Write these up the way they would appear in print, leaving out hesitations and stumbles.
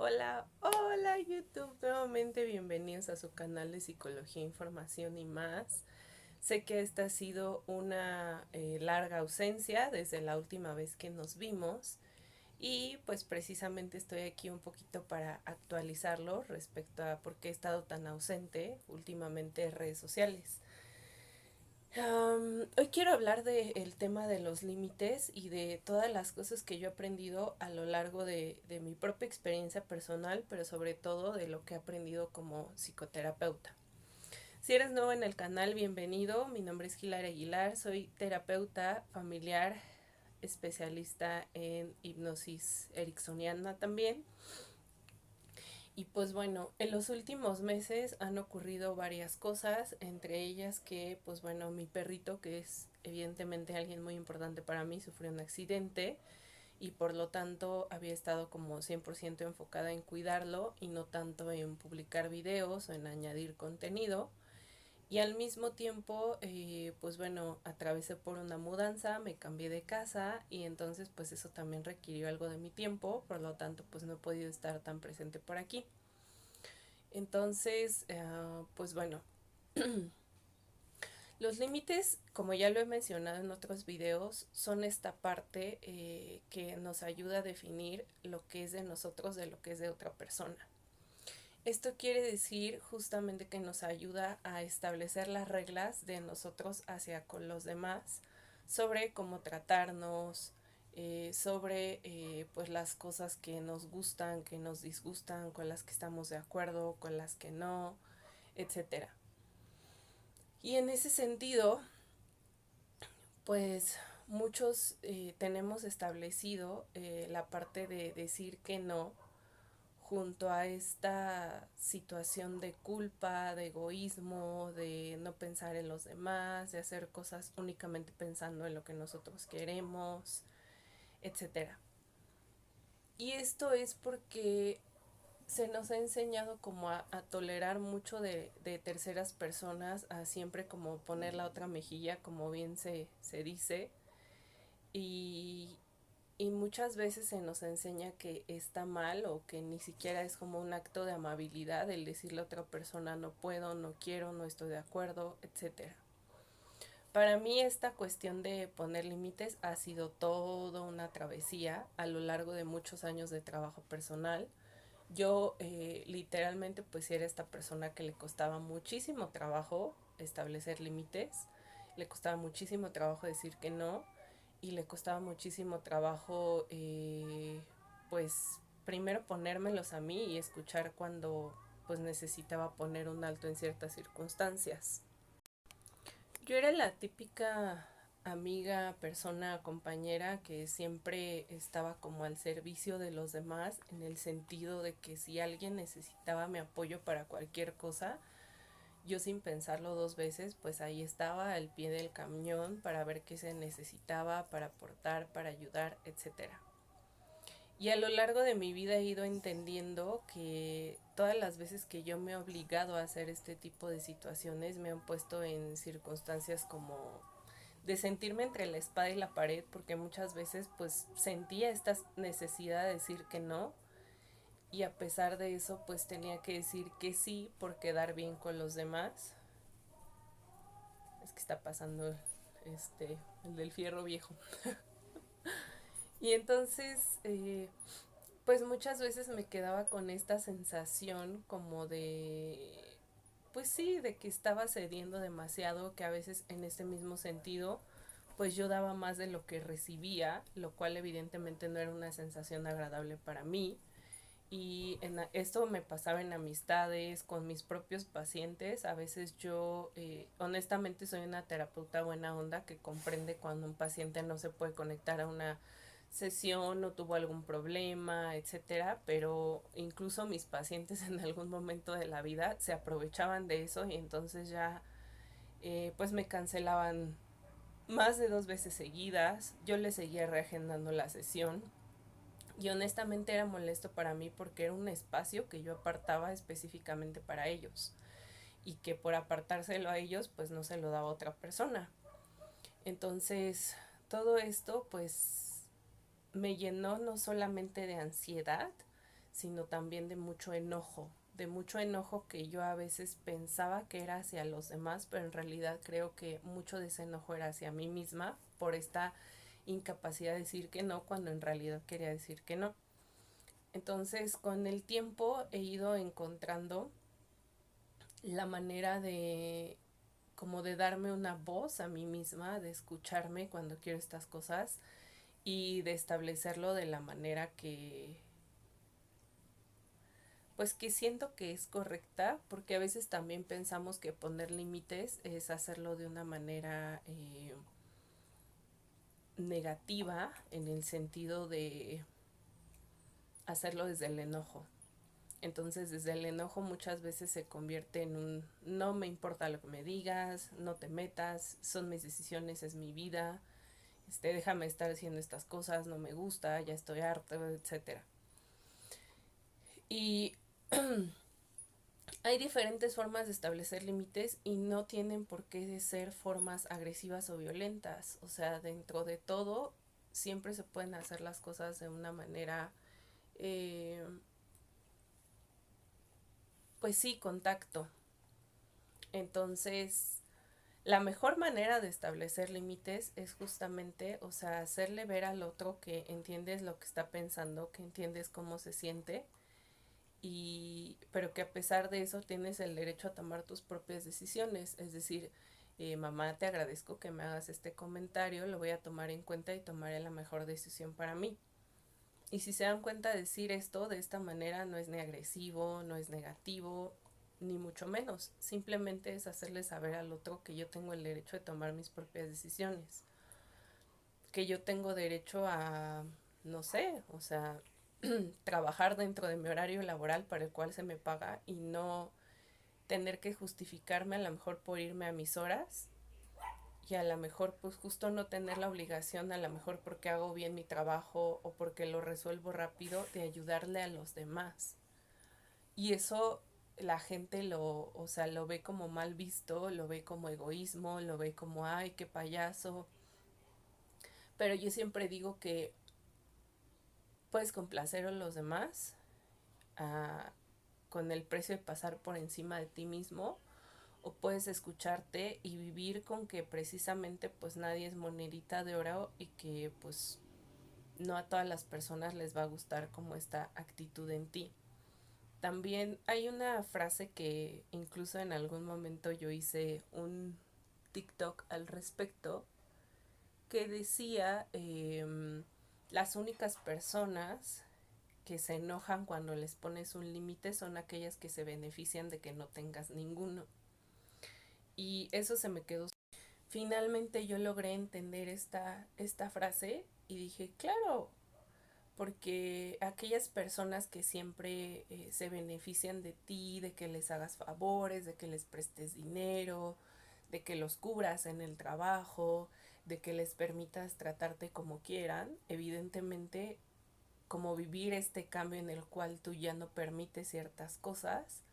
Hola, hola YouTube, nuevamente bienvenidos a su canal de Psicología, Información y más. Sé que esta ha sido una larga ausencia desde la última vez que nos vimos y pues precisamente estoy aquí un poquito para actualizarlo respecto a por qué he estado tan ausente últimamente en redes sociales. Hoy quiero hablar del tema de los límites y de todas las cosas que yo he aprendido a lo largo de mi propia experiencia personal, pero sobre todo de lo que he aprendido como psicoterapeuta. Si eres nuevo en el canal, bienvenido. Mi nombre es Hilaria Aguilar, soy terapeuta familiar, especialista en hipnosis ericksoniana también. Y pues bueno, en los últimos meses han ocurrido varias cosas, entre ellas que pues bueno, mi perrito, que es evidentemente alguien muy importante para mí, sufrió un accidente y por lo tanto había estado como 100% enfocada en cuidarlo y no tanto en publicar videos o en añadir contenido. Y al mismo tiempo, pues bueno, atravesé por una mudanza, me cambié de casa y entonces pues eso también requirió algo de mi tiempo, por lo tanto pues no he podido estar tan presente por aquí. Entonces, pues bueno, los límites, como ya lo he mencionado en otros videos, son esta parte que nos ayuda a definir lo que es de nosotros de lo que es de otra persona. Esto quiere decir justamente que nos ayuda a establecer las reglas de nosotros hacia con los demás sobre cómo tratarnos, sobre pues las cosas que nos gustan, que nos disgustan, con las que estamos de acuerdo, con las que no, etcétera. Y en ese sentido, pues muchos tenemos establecido la parte de decir que no junto a esta situación de culpa, de egoísmo, de no pensar en los demás, de hacer cosas únicamente pensando en lo que nosotros queremos, etcétera. Y esto es porque se nos ha enseñado como a tolerar mucho de terceras personas, a siempre como poner la otra mejilla, como bien se dice, y, y muchas veces se nos enseña que está mal o que ni siquiera es como un acto de amabilidad el decirle a otra persona no puedo, no quiero, no estoy de acuerdo, etcétera. Para mí esta cuestión de poner límites ha sido toda una travesía a lo largo de muchos años de trabajo personal. Yo literalmente pues era esta persona que le costaba muchísimo trabajo establecer límites, le costaba muchísimo trabajo decir que no y le costaba muchísimo trabajo pues primero ponérmelos a mí y escuchar cuando pues necesitaba poner un alto en ciertas circunstancias. Yo era la típica amiga, persona, compañera que siempre estaba como al servicio de los demás en el sentido de que si alguien necesitaba mi apoyo para cualquier cosa, yo sin pensarlo dos veces, pues ahí estaba al pie del camión para ver qué se necesitaba, para aportar, para ayudar, etcétera. Y a lo largo de mi vida he ido entendiendo que todas las veces que yo me he obligado a hacer este tipo de situaciones me han puesto en circunstancias como de sentirme entre la espada y la pared, porque muchas veces pues sentía esta necesidad de decir que no y a pesar de eso pues tenía que decir que sí por quedar bien con los demás. Es que está pasando el del fierro viejo. Y entonces pues muchas veces me quedaba con esta sensación como de, pues sí, de que estaba cediendo demasiado, que a veces en este mismo sentido, pues yo daba más de lo que recibía, lo cual evidentemente no era una sensación agradable para mí. Y esto me pasaba en amistades, con mis propios pacientes. A veces yo, honestamente, soy una terapeuta buena onda que comprende cuando un paciente no se puede conectar a una sesión o tuvo algún problema, etcétera, pero incluso mis pacientes en algún momento de la vida se aprovechaban de eso y entonces ya pues me cancelaban más de dos veces seguidas, yo les seguía reagendando la sesión y honestamente era molesto para mí porque era un espacio que yo apartaba específicamente para ellos y que por apartárselo a ellos pues no se lo daba a otra persona. Entonces todo esto pues me llenó no solamente de ansiedad, sino también de mucho enojo que yo a veces pensaba que era hacia los demás, pero en realidad creo que mucho de ese enojo era hacia mí misma por esta incapacidad de decir que no cuando en realidad quería decir que no. Entonces, con el tiempo he ido encontrando la manera de como de darme una voz a mí misma, de escucharme cuando quiero estas cosas y de establecerlo de la manera que pues que siento que es correcta, porque a veces también pensamos que poner límites es hacerlo de una manera negativa, en el sentido de hacerlo desde el enojo. Entonces desde el enojo muchas veces se convierte en un no me importa lo que me digas, no te metas, son mis decisiones, es mi vida, déjame estar haciendo estas cosas, no me gusta, ya estoy harto, etcétera. Y hay diferentes formas de establecer límites y no tienen por qué ser formas agresivas o violentas. O sea, dentro de todo, siempre se pueden hacer las cosas de una manera, eh, pues sí, contacto. Entonces, la mejor manera de establecer límites es justamente, o sea, hacerle ver al otro que entiendes lo que está pensando, que entiendes cómo se siente, pero que a pesar de eso tienes el derecho a tomar tus propias decisiones. Es decir, mamá, te agradezco que me hagas este comentario, lo voy a tomar en cuenta y tomaré la mejor decisión para mí. Y si se dan cuenta, decir esto de esta manera no es ni agresivo, no es negativo, ni mucho menos. Simplemente es hacerle saber al otro que yo tengo el derecho de tomar mis propias decisiones. Que yo tengo derecho a, no sé, o sea, trabajar dentro de mi horario laboral para el cual se me paga y no tener que justificarme a lo mejor por irme a mis horas y a lo mejor pues justo no tener la obligación, a lo mejor porque hago bien mi trabajo o porque lo resuelvo rápido, de ayudarle a los demás. Y eso la gente lo, o sea, lo ve como mal visto, lo ve como egoísmo, lo ve como ay, qué payaso. Pero yo siempre digo que puedes complacer a los demás a, con el precio de pasar por encima de ti mismo, o puedes escucharte y vivir con que precisamente pues nadie es monedita de oro y que pues no a todas las personas les va a gustar como esta actitud en ti. También hay una frase que incluso en algún momento yo hice un TikTok al respecto, que decía las únicas personas que se enojan cuando les pones un límite son aquellas que se benefician de que no tengas ninguno. Y eso se me quedó. Finalmente yo logré entender esta frase y dije, claro, porque aquellas personas que siempre se benefician de ti, de que les hagas favores, de que les prestes dinero, de que los cubras en el trabajo, de que les permitas tratarte como quieran, evidentemente como vivir este cambio en el cual tú ya no permites ciertas cosas,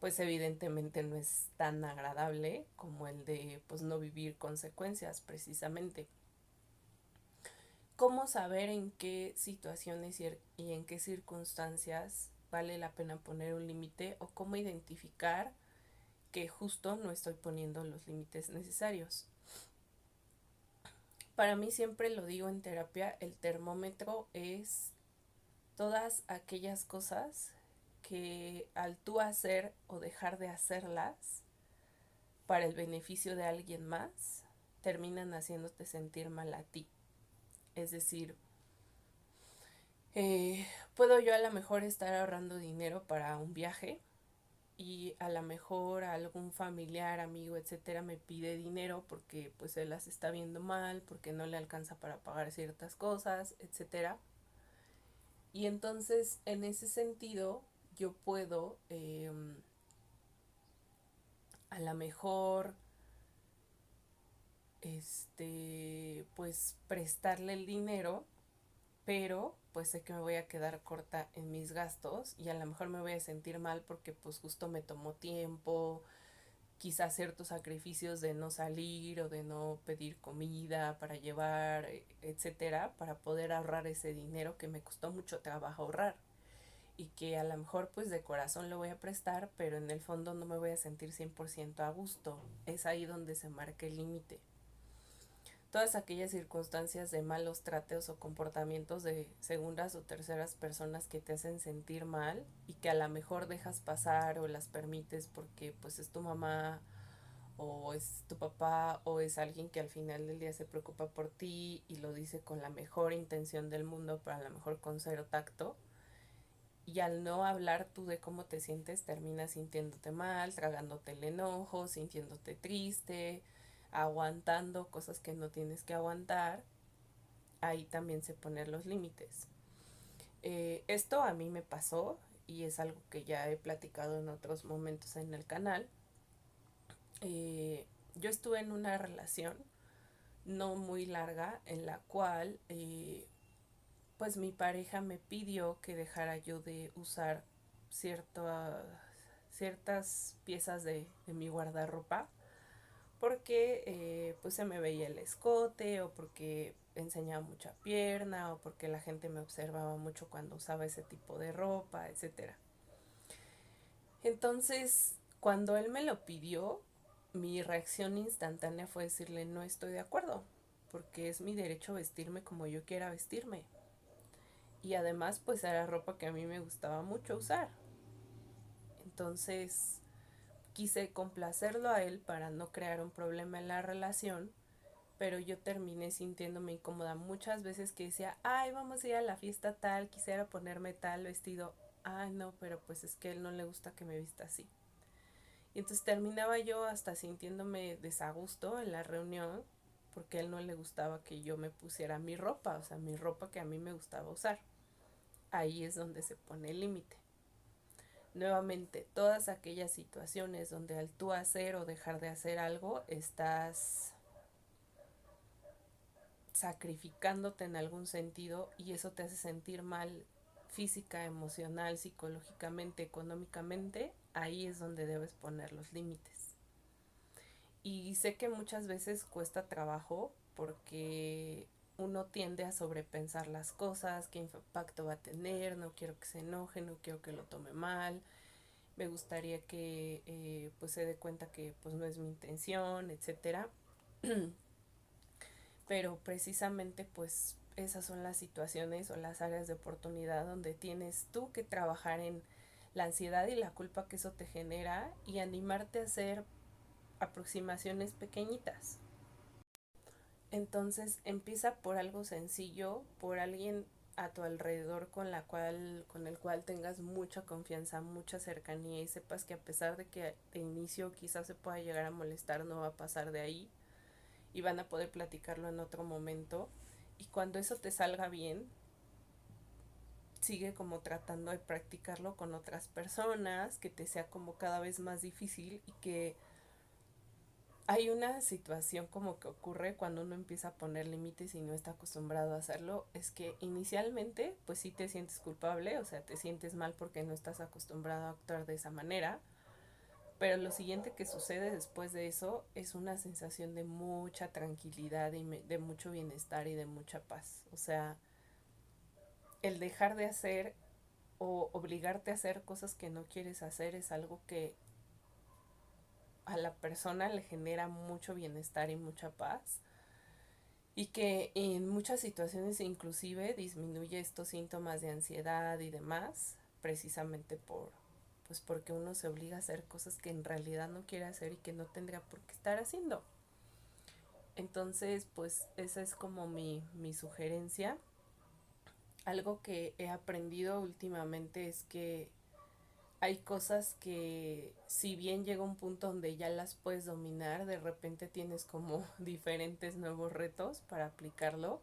pues evidentemente no es tan agradable como el de pues no vivir consecuencias precisamente. ¿Cómo saber en qué situaciones y en qué circunstancias vale la pena poner un límite, o cómo identificar que justo no estoy poniendo los límites necesarios? Para mí, siempre lo digo en terapia, el termómetro es todas aquellas cosas que al tú hacer o dejar de hacerlas para el beneficio de alguien más, terminan haciéndote sentir mal a ti. Es decir, puedo yo a lo mejor estar ahorrando dinero para un viaje y a lo mejor algún familiar, amigo, etcétera, me pide dinero porque pues él las está viendo mal, porque no le alcanza para pagar ciertas cosas, etcétera. Y entonces, en ese sentido, yo puedo a lo mejor pues prestarle el dinero, pero pues sé que me voy a quedar corta en mis gastos y a lo mejor me voy a sentir mal porque pues justo me tomó tiempo, quizás ciertos sacrificios de no salir o de no pedir comida para llevar, etcétera, para poder ahorrar ese dinero que me costó mucho trabajo ahorrar. y que a lo mejor pues de corazón lo voy a prestar, pero en el fondo no me voy a sentir 100% a gusto. Es ahí donde se marca el límite. Todas aquellas circunstancias de malos tratos o comportamientos de segundas o terceras personas que te hacen sentir mal y que a lo mejor dejas pasar o las permites porque pues es tu mamá o es tu papá o es alguien que al final del día se preocupa por ti y lo dice con la mejor intención del mundo, pero a lo mejor con cero tacto. Y al no hablar tú de cómo te sientes, terminas sintiéndote mal, tragándote el enojo, sintiéndote triste, aguantando cosas que no tienes que aguantar. Ahí también se ponen los límites. Esto a mí me pasó y es algo que ya he platicado en otros momentos en el canal. Yo estuve en una relación no muy larga en la cual pues mi pareja me pidió que dejara yo de usar ciertas piezas de mi guardarropa porque pues se me veía el escote o porque enseñaba mucha pierna o porque la gente me observaba mucho cuando usaba ese tipo de ropa, etcétera. Entonces, cuando él me lo pidió, mi reacción instantánea fue decirle no estoy de acuerdo, porque es mi derecho vestirme como yo quiera vestirme. Y además pues era ropa que a mí me gustaba mucho usar. Entonces quise complacerlo a él para no crear un problema en la relación, pero yo terminé sintiéndome incómoda muchas veces que decía, ay, vamos a ir a la fiesta tal, quisiera ponerme tal vestido. Ay, no, pero pues es que a él no le gusta que me vista así. Y entonces terminaba yo hasta sintiéndome desagusto en la reunión porque a él no le gustaba que yo me pusiera mi ropa, o sea, mi ropa que a mí me gustaba usar. Ahí es donde se pone el límite. Nuevamente, todas aquellas situaciones donde al tú hacer o dejar de hacer algo estás sacrificándote en algún sentido y eso te hace sentir mal física, emocional, psicológicamente, económicamente, ahí es donde debes poner los límites. Y sé que muchas veces cuesta trabajo porque uno tiende a sobrepensar las cosas, qué impacto va a tener, no quiero que se enoje, no quiero que lo tome mal, me gustaría que pues se dé cuenta que pues no es mi intención, etcétera. Pero precisamente pues esas son las situaciones o las áreas de oportunidad donde tienes tú que trabajar en la ansiedad y la culpa que eso te genera y animarte a hacer aproximaciones pequeñitas. Entonces empieza por algo sencillo, por alguien a tu alrededor con el cual tengas mucha confianza, mucha cercanía y sepas que a pesar de que de inicio quizás se pueda llegar a molestar, no va a pasar de ahí y van a poder platicarlo en otro momento. Y cuando eso te salga bien, sigue como tratando de practicarlo con otras personas, que te sea como cada vez más difícil y que hay una situación como que ocurre cuando uno empieza a poner límites y no está acostumbrado a hacerlo, es que inicialmente pues sí te sientes culpable, o sea, te sientes mal porque no estás acostumbrado a actuar de esa manera, pero lo siguiente que sucede después de eso es una sensación de mucha tranquilidad y de mucho bienestar y de mucha paz. O sea, el dejar de hacer o obligarte a hacer cosas que no quieres hacer es algo que a la persona le genera mucho bienestar y mucha paz y que en muchas situaciones inclusive disminuye estos síntomas de ansiedad y demás precisamente pues porque uno se obliga a hacer cosas que en realidad no quiere hacer y que no tendría por qué estar haciendo. Entonces pues esa es como mi sugerencia. Algo que he aprendido últimamente es que hay cosas que si bien llega un punto donde ya las puedes dominar, de repente tienes como diferentes nuevos retos para aplicarlo.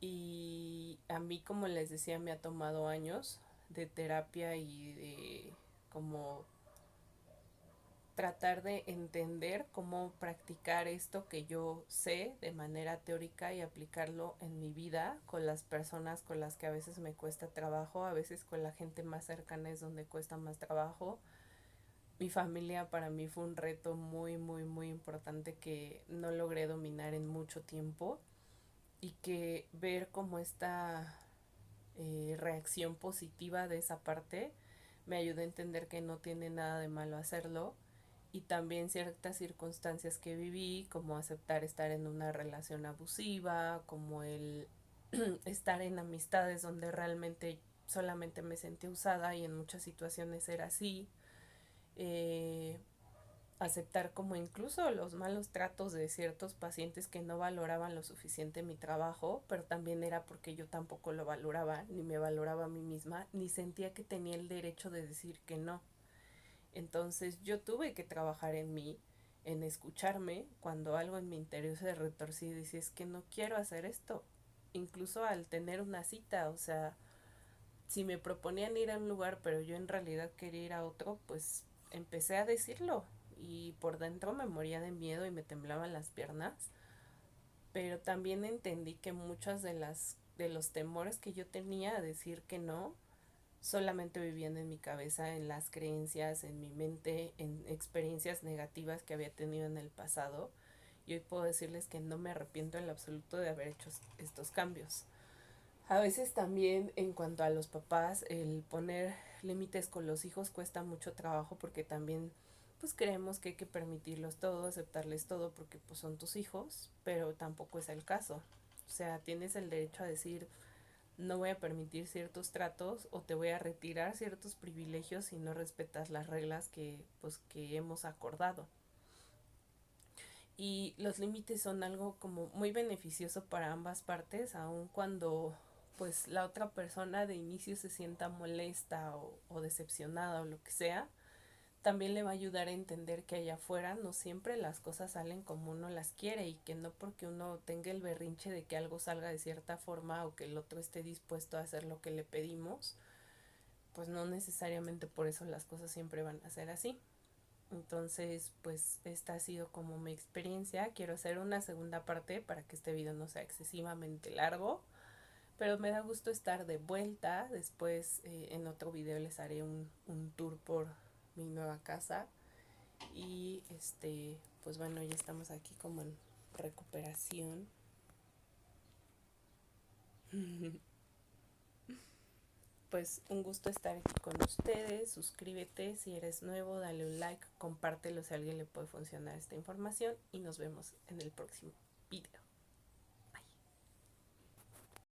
Y a mí, como les decía, me ha tomado años de terapia y de como tratar de entender cómo practicar esto que yo sé de manera teórica y aplicarlo en mi vida con las personas con las que a veces me cuesta trabajo, a veces con la gente más cercana es donde cuesta más trabajo. Mi familia para mí fue un reto muy, muy, muy importante que no logré dominar en mucho tiempo y que ver cómo esta reacción positiva de esa parte, me ayudó a entender que no tiene nada de malo hacerlo, y también ciertas circunstancias que viví, como aceptar estar en una relación abusiva, como el estar en amistades donde realmente solamente me sentí usada y en muchas situaciones era así, eh, aceptar como incluso los malos tratos de ciertos pacientes que no valoraban lo suficiente mi trabajo, pero también era porque yo tampoco lo valoraba, ni me valoraba a mí misma, ni sentía que tenía el derecho de decir que no. Entonces yo tuve que trabajar en mí, en escucharme cuando algo en mi interior se retorcía y decía, es que no quiero hacer esto. Incluso al tener una cita, o sea, si me proponían ir a un lugar pero yo en realidad quería ir a otro, pues empecé a decirlo, y por dentro me moría de miedo y me temblaban las piernas, pero también entendí que muchas de los temores que yo tenía a decir que no solamente vivían en mi cabeza, en las creencias, en mi mente, en experiencias negativas que había tenido en el pasado. Y hoy puedo decirles que no me arrepiento en lo absoluto de haber hecho estos cambios. A veces también en cuanto a los papás, el poner límites con los hijos cuesta mucho trabajo, porque también pues creemos que hay que permitirlos todo, aceptarles todo porque pues son tus hijos, pero tampoco es el caso. O sea, tienes el derecho a decir, no voy a permitir ciertos tratos o te voy a retirar ciertos privilegios si no respetas las reglas que hemos acordado. Y los límites son algo como muy beneficioso para ambas partes, aun cuando pues la otra persona de inicio se sienta molesta o decepcionada o lo que sea. También le va a ayudar a entender que allá afuera no siempre las cosas salen como uno las quiere, y que no porque uno tenga el berrinche de que algo salga de cierta forma o que el otro esté dispuesto a hacer lo que le pedimos, pues no necesariamente por eso las cosas siempre van a ser así. Entonces, pues esta ha sido como mi experiencia. Quiero hacer una segunda parte para que este video no sea excesivamente largo, pero me da gusto estar de vuelta. Después en otro video les haré un tour por mi nueva casa. Y pues bueno, ya estamos aquí como en recuperación. Pues un gusto estar aquí con ustedes. Suscríbete si eres nuevo, dale un like, compártelo si a alguien le puede funcionar esta información, y nos vemos en el próximo video.